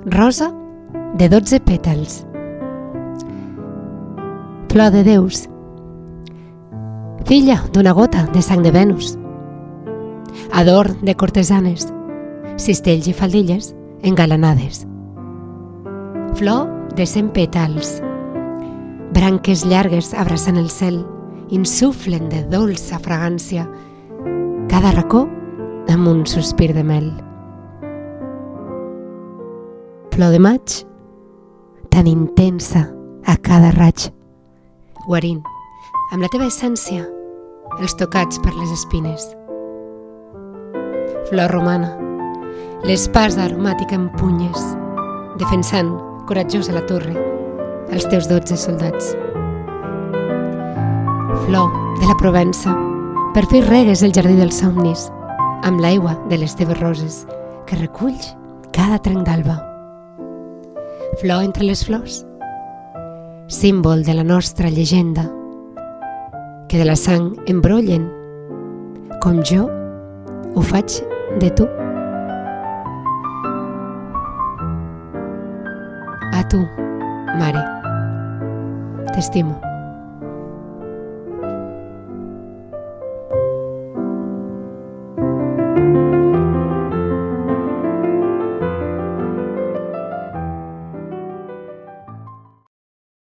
rosa de 12 pètals. Flor de déus, filla d'una gota de sang de Venus, adorn de cortesanes, cistells i faldilles engalanades. Flor de 100 pètals, branques llargues abraçant el cel, insuflen de dolça fragància, cada racó amb un sospir de mel. Flor de maig, tan intensa a cada raig, guarint, amb la teva essència, els tocats per les espines. Flor romana, l'espasa aromàtica en punyes, defensant, coratjosa la torre, els teus 12 soldats. Flor de la Provença, per fi regues el jardí dels somnis, amb l'aigua de les teves roses, que reculls cada trenc d'alba. Flor entre les flors, símbol de la nostra llegenda, que de la sang embrollen, com jo ho faig de tu. A tu, mare, t'estimo.